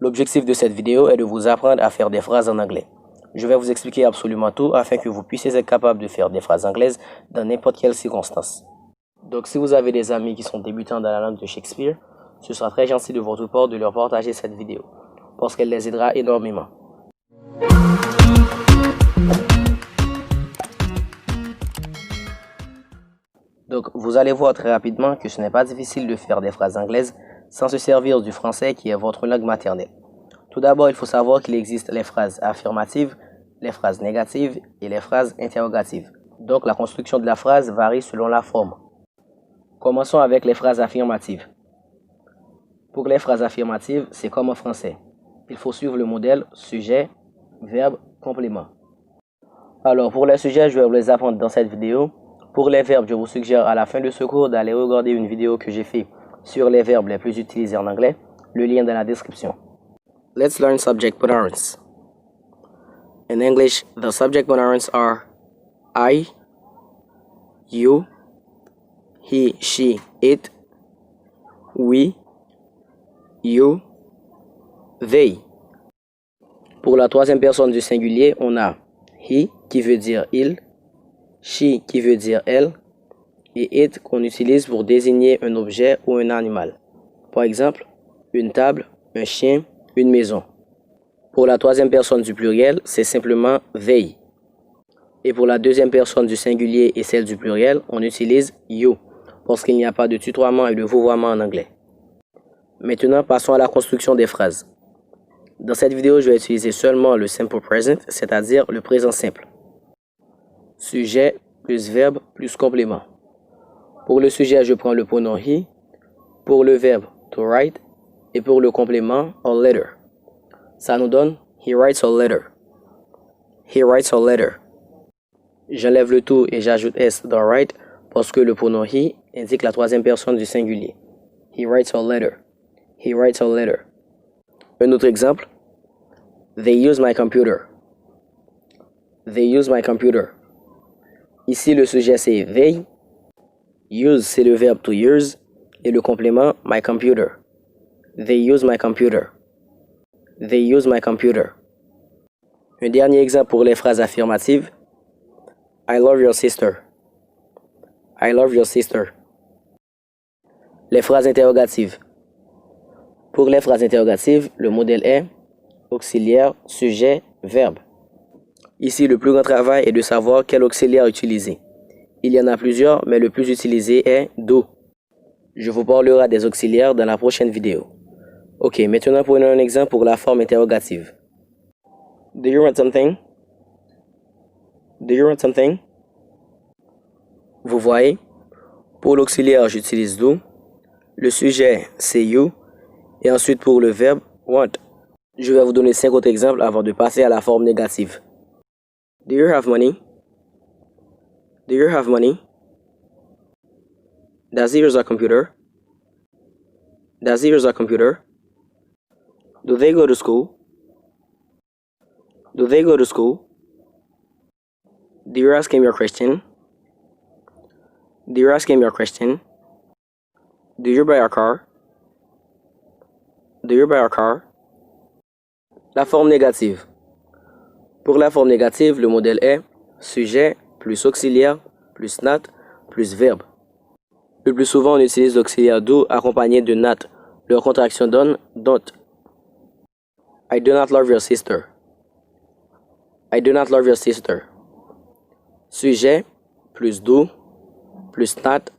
L'objectif de cette vidéo est de vous apprendre à faire des phrases en anglais. Je vais vous expliquer absolument tout afin que vous puissiez être capable de faire des phrases anglaises dans n'importe quelle circonstance. Donc si vous avez des amis qui sont débutants dans la langue de Shakespeare, ce sera très gentil de votre part de leur partager cette vidéo, parce qu'elle les aidera énormément. Donc vous allez voir très rapidement que ce n'est pas difficile de faire des phrases anglaises sans se servir du français qui est votre langue maternelle. Tout d'abord, il faut savoir qu'il existe les phrases affirmatives, les phrases négatives et les phrases interrogatives. Donc la construction de la phrase varie selon la forme. Commençons avec les phrases affirmatives. Pour les phrases affirmatives, c'est comme en français. Il faut suivre le modèle sujet, verbe, complément. Alors pour les sujets, je vais vous les apprendre dans cette vidéo. Pour les verbes, je vous suggère à la fin de ce cours d'aller regarder une vidéo que j'ai faite sur les verbes les plus utilisés en anglais. Le lien dans la description. Let's learn subject pronouns. In English, the subject pronouns are I, you, he, she, it, we, you, they. Pour la troisième personne du singulier, on a he qui veut dire il, she qui veut dire elle, et it qu'on utilise pour désigner un objet ou un animal. Par exemple, une table, un chien, une maison. Pour la troisième personne du pluriel, c'est simplement they. Et pour la deuxième personne du singulier et celle du pluriel, on utilise you, parce qu'il n'y a pas de tutoiement et de vouvoiement en anglais. Maintenant, passons à la construction des phrases. Dans cette vidéo, je vais utiliser seulement le simple present, c'est-à-dire le présent simple. Sujet plus verbe plus complément. Pour le sujet, je prends le pronom he. Pour le verbe, to write. Et pour le complément, a letter. Ça nous donne he writes a letter. He writes a letter. J'enlève le tout et j'ajoute s dans write parce que le pronom he indique la troisième personne du singulier. He writes a letter. He writes a letter. Un autre exemple. They use my computer. They use my computer. Ici, le sujet c'est they. Use, c'est le verbe to use. Et le complément, my computer. They use my computer. They use my computer. Un dernier exemple pour les phrases affirmatives. I love your sister. I love your sister. Les phrases interrogatives. Pour les phrases interrogatives, le modèle est auxiliaire, sujet, verbe. Ici, le plus grand travail est de savoir quel auxiliaire utiliser. Il y en a plusieurs, mais le plus utilisé est do. Je vous parlerai des auxiliaires dans la prochaine vidéo. Ok, maintenant prenons un exemple pour la forme interrogative. Do you want something? Do you want something? Vous voyez, pour l'auxiliaire, j'utilise do. Le sujet, c'est you. Et ensuite, pour le verbe, want. Je vais vous donner 5 autres exemples avant de passer à la forme négative. Do you have money? Do you have money? Does he use a computer? Does he use a computer? Do they go to school? Do they go to school? Do you ask him your question? Do you ask him your question? Do you buy a car? Do you buy a car? La forme négative. Pour la forme négative, le modèle est sujet plus auxiliaire plus not plus verbe. Le plus souvent, on utilise l'auxiliaire do accompagné de not. Leur contraction donne don't. I do not love your sister. I do not love your sister. Sujet plus do plus not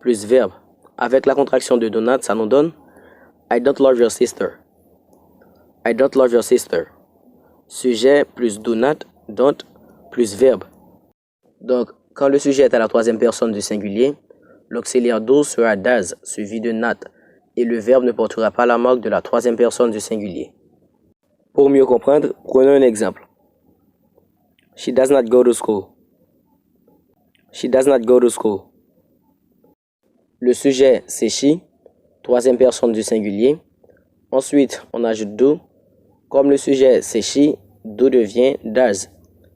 plus verbe. Avec la contraction de do not, ça nous donne I don't love your sister. I don't love your sister. Sujet plus do not, don't, plus verbe. Donc, quand le sujet est à la troisième personne du singulier, l'auxiliaire do sera does, suivi de not, et le verbe ne portera pas la marque de la troisième personne du singulier. Pour mieux comprendre, prenons un exemple. She does not go to school. She does not go to school. Le sujet, c'est she, troisième personne du singulier. Ensuite, on ajoute do. Comme le sujet, c'est she, do devient does.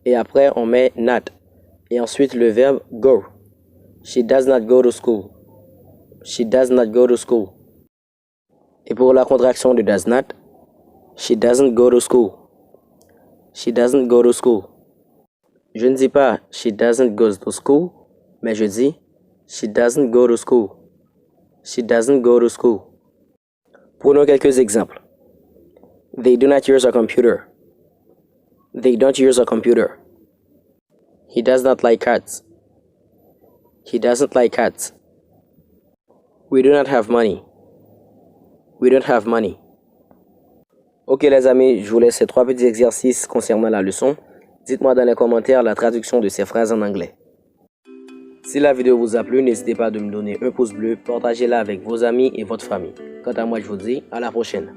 Et après, on met not. Et ensuite, le verbe go. She does not go to school. She does not go to school. Et pour la contraction de does not, She doesn't go to school. She doesn't go to school. Je ne dis pas she doesn't go to school, mais je dis she doesn't go to school. She doesn't go to school. Prenons quelques exemples. They do not use a computer. They don't use a computer. He does not like cats. He doesn't like cats. We do not have money. We don't have money. Ok les amis, je vous laisse ces 3 petits exercices concernant la leçon. Dites-moi dans les commentaires la traduction de ces phrases en anglais. Si la vidéo vous a plu, n'hésitez pas de me donner un pouce bleu, partagez-la avec vos amis et votre famille. Quant à moi, je vous dis à la prochaine.